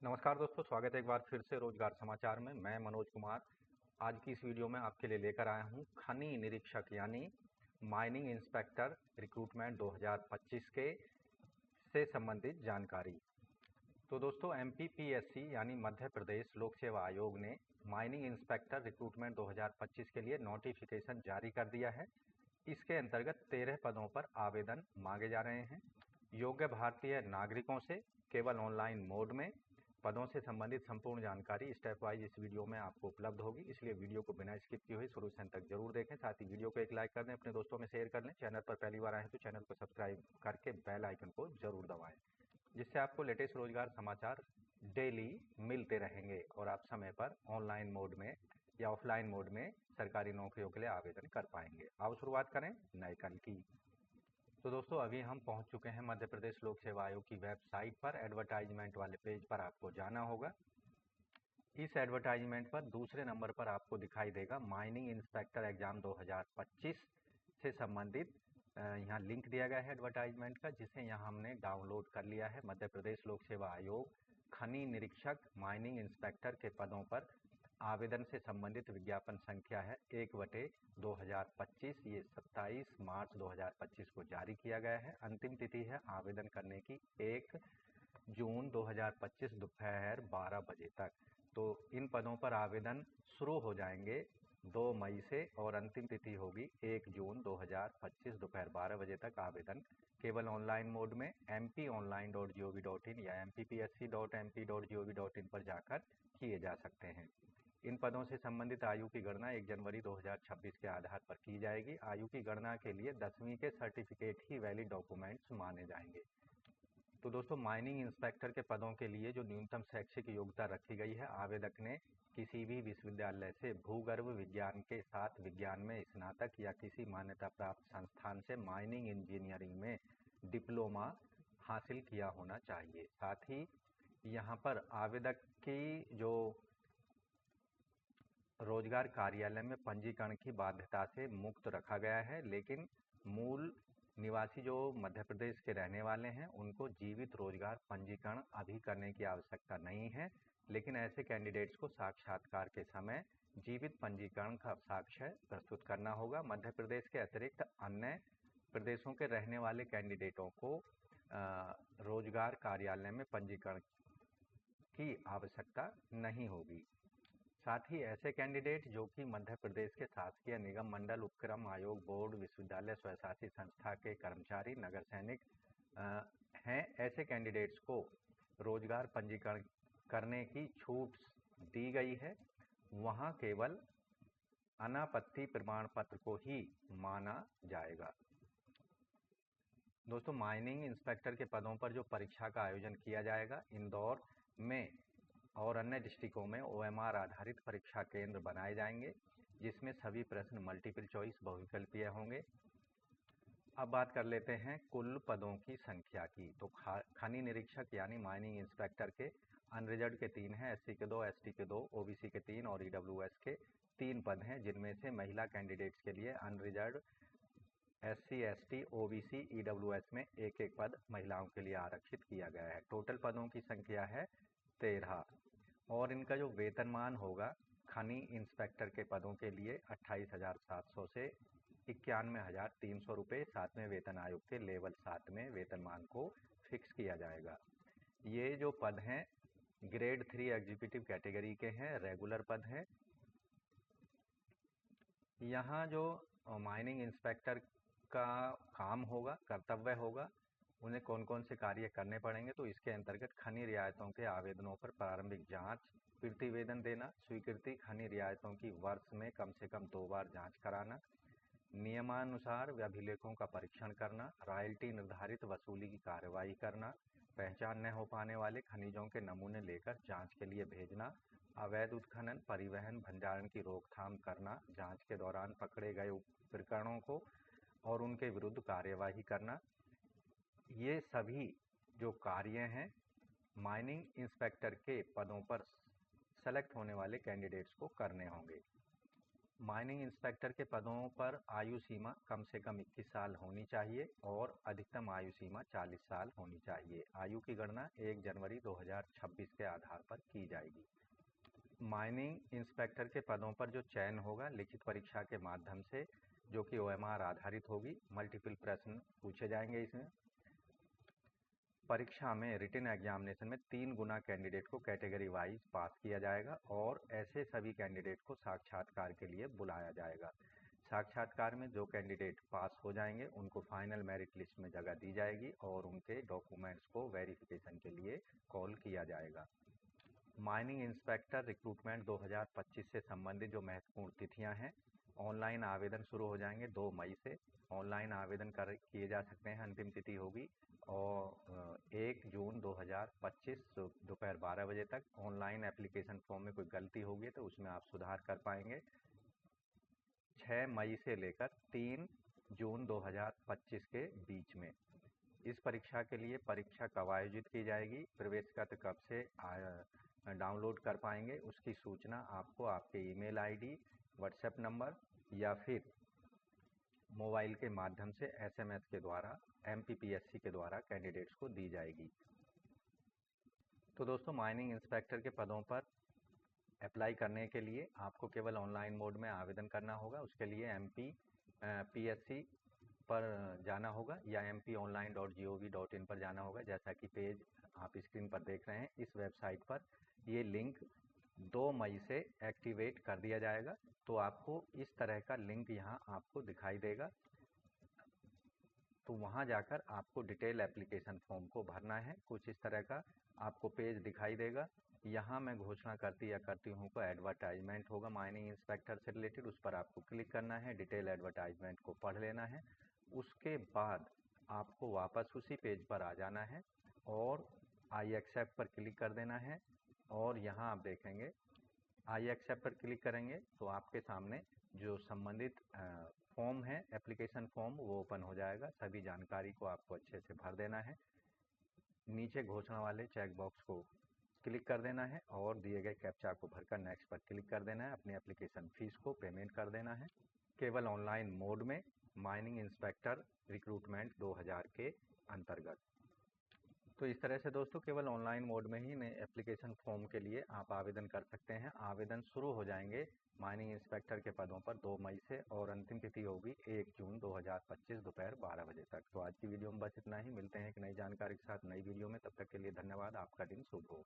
नमस्कार दोस्तों, स्वागत है एक बार फिर से रोजगार समाचार में। मैं मनोज कुमार आज की इस वीडियो में आपके लिए लेकर आया हूं खनि निरीक्षक यानी माइनिंग इंस्पेक्टर रिक्रूटमेंट 2025 के से संबंधित जानकारी। तो दोस्तों, एमपीपीएससी यानी मध्य प्रदेश लोक सेवा आयोग ने माइनिंग इंस्पेक्टर रिक्रूटमेंट 2025 के लिए नोटिफिकेशन जारी कर दिया है। इसके अंतर्गत 13 पदों पर आवेदन मांगे जा रहे हैं। योग्य भारतीय नागरिकों से केवल ऑनलाइन मोड में। पदों से संबंधित संपूर्ण जानकारी स्टेप वाइज इस वीडियो में आपको उपलब्ध होगी, इसलिए वीडियो को बिना स्किप किए हुए शुरू से अंत तक जरूर देखें। साथ ही वीडियो को एक लाइक कर दें, अपने दोस्तों में शेयर कर लें। चैनल पर पहली बार आए हैं तो चैनल को सब्सक्राइब करके बेल आइकन को जरूर दबाएं, जिससे आपको लेटेस्ट रोजगार समाचार डेली मिलते रहेंगे और आप समय पर ऑनलाइन मोड में या ऑफलाइन मोड में सरकारी नौकरियों के लिए आवेदन कर पाएंगे। आओ शुरुआत करें नए कल की। तो दोस्तों, अभी हम पहुंच चुके हैं मध्य प्रदेश लोक सेवा आयोग की वेबसाइट पर। एडवर्टाइजमेंट वाले पेज पर आपको जाना होगा। इस एडवर्टाइजमेंट पर दूसरे नंबर पर आपको दिखाई देगा माइनिंग इंस्पेक्टर एग्जाम 2025 से संबंधित यहाँ लिंक दिया गया है एडवर्टाइजमेंट का, जिसे यहाँ हमने डाउनलोड कर लिया है। मध्य प्रदेश लोक सेवा आयोग खनि निरीक्षक माइनिंग इंस्पेक्टर के पदों पर आवेदन से संबंधित विज्ञापन संख्या है 1/2025। ये 27 मार्च 2025 को जारी किया गया है। अंतिम तिथि है आवेदन करने की 1 जून 2025 दोपहर 12 बजे तक। तो इन पदों पर आवेदन शुरू हो जाएंगे 2 मई से और अंतिम तिथि होगी 1 जून 2025 दोपहर 12 बजे तक। आवेदन केवल ऑनलाइन मोड में mponline.gov.in या mppsc.mp.gov.in पर जाकर किए जा सकते हैं। इन पदों से संबंधित आयु की गणना 1 जनवरी 2026 के आधार पर की जाएगी। आयु की गणना के लिए 10वीं के सर्टिफिकेट ही वैलिड डॉक्यूमेंट्स माने जाएंगे। तो दोस्तों, माइनिंग इंस्पेक्टर के पदों के लिए जो न्यूनतम शैक्षिक योग्यता रखी गई है, आवेदक ने किसी भी विश्वविद्यालय से भूगर्भ विज्ञान के साथ विज्ञान में स्नातक या किसी मान्यता प्राप्त संस्थान से माइनिंग इंजीनियरिंग में डिप्लोमा हासिल किया होना चाहिए। साथ ही यहाँ पर आवेदक की जो रोजगार कार्यालय में पंजीकरण की बाध्यता से मुक्त रखा गया है, लेकिन मूल निवासी जो मध्य प्रदेश के रहने वाले हैं उनको जीवित रोजगार पंजीकरण अभी करने की आवश्यकता नहीं है। लेकिन ऐसे कैंडिडेट्स को साक्षात्कार के समय जीवित पंजीकरण का साक्ष्य प्रस्तुत करना होगा। मध्य प्रदेश के अतिरिक्त अन्य प्रदेशों के रहने वाले कैंडिडेटों को रोजगार कार्यालय में पंजीकरण की आवश्यकता नहीं होगी। साथ ही ऐसे कैंडिडेट जो कि मध्य प्रदेश के शासकीय निगम मंडल उपक्रम आयोग बोर्ड विश्वविद्यालय स्वशासी संस्था के कर्मचारी नगर सैनिक हैं, ऐसे कैंडिडेट्स को रोजगार पंजीकरण करने की छूट दी गई है। वहां केवल अनापत्ति प्रमाण पत्र को ही माना जाएगा। दोस्तों, माइनिंग इंस्पेक्टर के पदों पर जो परीक्षा का आयोजन किया जाएगा, इंदौर में और अन्य डिस्ट्रिक्टों में OMR आधारित परीक्षा केंद्र बनाए जाएंगे, जिसमें सभी प्रश्न मल्टीपल चॉइस बहुविकल्पीय होंगे। अब बात कर लेते हैं कुल पदों की संख्या की। तो खनि निरीक्षक यानी माइनिंग इंस्पेक्टर के अनरिजर्व के 3 हैं, SC के 2, ST के 2, OBC के 3 और EWS के 3 पद हैं, जिनमें से महिला कैंडिडेट्स के लिए unreserved SC, ST, OBC, EWS में एक एक पद महिलाओं के लिए आरक्षित किया गया है। टोटल पदों की संख्या है 13 और इनका जो वेतनमान होगा खनि इंस्पेक्टर के पदों के लिए 28,700 से 91,300 रुपये 7वें वेतन आयोग के लेवल 7 में वेतनमान को फिक्स किया जाएगा। ये जो पद हैं ग्रेड 3 एग्जीक्यूटिव कैटेगरी के हैं, रेगुलर पद हैं। यहाँ जो माइनिंग इंस्पेक्टर का काम होगा, कर्तव्य होगा, उन्हें कौन कौन से कार्य करने पड़ेंगे, तो इसके अंतर्गत खनि रियायतों के आवेदनों पर प्रारंभिक जांच, प्रतिवेदन देना, स्वीकृति, खनि रियायतों की वर्ष में कम से कम 2 बार जांच कराना, नियमानुसार अभिलेखों का परीक्षण करना, रॉयल्टी निर्धारित वसूली की कार्रवाई करना, पहचान न हो पाने वाले खनिजों के नमूने लेकर जांच के लिए भेजना, अवैध उत्खनन, परिवहन, भंडारण की रोकथाम करना, जांच के दौरान पकड़े गए प्रकरणों को और उनके विरुद्ध कार्यवाही करना। ये सभी जो कार्य हैं माइनिंग इंस्पेक्टर के पदों पर सेलेक्ट होने वाले कैंडिडेट्स को करने होंगे। माइनिंग इंस्पेक्टर के पदों पर आयु सीमा कम से कम 21 साल होनी चाहिए और अधिकतम आयु सीमा 40 साल होनी चाहिए। आयु की गणना 1 जनवरी 2026 के आधार पर की जाएगी। माइनिंग इंस्पेक्टर के पदों पर जो चयन होगा लिखित परीक्षा के माध्यम से, जो कि OMR आधारित होगी। मल्टीपल प्रश्न पूछे जाएंगे इसमें। परीक्षा में रिटन एग्जामिनेशन में 3 गुना कैंडिडेट को कैटेगरी वाइज पास किया जाएगा और ऐसे सभी कैंडिडेट को साक्षात्कार के लिए बुलाया जाएगा। साक्षात्कार में जो कैंडिडेट पास हो जाएंगे उनको फाइनल मेरिट लिस्ट में जगह दी जाएगी और उनके डॉक्यूमेंट्स को वेरिफिकेशन के लिए कॉल किया जाएगा। माइनिंग इंस्पेक्टर रिक्रूटमेंट 2025 से संबंधित जो महत्वपूर्ण तिथियां हैं, ऑनलाइन आवेदन शुरू हो जाएंगे 2 मई से। ऑनलाइन आवेदन किए जा सकते हैं। अंतिम तिथि होगी और 1 जून 2025 दोपहर 12 बजे तक। ऑनलाइन एप्लीकेशन फॉर्म में कोई गलती होगी तो उसमें आप सुधार कर पाएंगे। 6 मई से लेकर 3 जून 2025 के बीच में। इस परीक्षा के लिए परीक्षा कब आयोजित की जाएगी, प्रवेश पत्र कब से डाउनलोड कर पाएंगे, उसकी सूचना आपको आपके ईमेल आईडी, व्हाट्सएप नंबर या फिर मोबाइल के माध्यम से SMS के द्वारा MPPSC के द्वारा कैंडिडेट्स को दी जाएगी। तो दोस्तों, माइनिंग इंस्पेक्टर के पदों पर अप्लाई करने के लिए आपको केवल ऑनलाइन मोड में आवेदन करना होगा। उसके लिए MPPSC पर जाना होगा या mponline.gov.in पर जाना होगा। जैसा कि पेज आप स्क्रीन पर देख रहे हैं, इस वेबसाइट पर ये लिंक 2 मई से एक्टिवेट कर दिया जाएगा। तो आपको इस तरह का लिंक यहाँ आपको दिखाई देगा। तो वहाँ जाकर आपको डिटेल एप्लीकेशन फॉर्म को भरना है। कुछ इस तरह का आपको पेज दिखाई देगा। यहाँ मैं घोषणा करती हूँ को एडवर्टाइजमेंट होगा माइनिंग इंस्पेक्टर से रिलेटेड, उस पर आपको क्लिक करना है। डिटेल एडवर्टाइजमेंट को पढ़ लेना है। उसके बाद आपको वापस उसी पेज पर आ जाना है और आई एक्सेप्ट पर क्लिक कर देना है। और यहाँ आप देखेंगे आई एक्सेप्ट पर क्लिक करेंगे तो आपके सामने जो संबंधित फॉर्म है, एप्लीकेशन फॉर्म, वो ओपन हो जाएगा। सभी जानकारी को आपको अच्छे से भर देना है। नीचे घोषणा वाले चेक बॉक्स को क्लिक कर देना है और दिए गए कैप्चा को भरकर नेक्स्ट पर क्लिक कर देना है। अपनी एप्लीकेशन फीस को पेमेंट कर देना है। केवल ऑनलाइन मोड में माइनिंग इंस्पेक्टर रिक्रूटमेंट 2000 के अंतर्गत। तो इस तरह से दोस्तों केवल ऑनलाइन मोड में ही एप्लीकेशन फॉर्म के लिए आप आवेदन कर सकते हैं। आवेदन शुरू हो जाएंगे माइनिंग इंस्पेक्टर के पदों पर 2 मई से और अंतिम तिथि होगी 1 जून 2025 दोपहर 12 बजे तक। तो आज की वीडियो में बस इतना ही। मिलते हैं एक नई जानकारी के साथ नई वीडियो में। तब तक के लिए धन्यवाद। आपका दिन शुभ हो।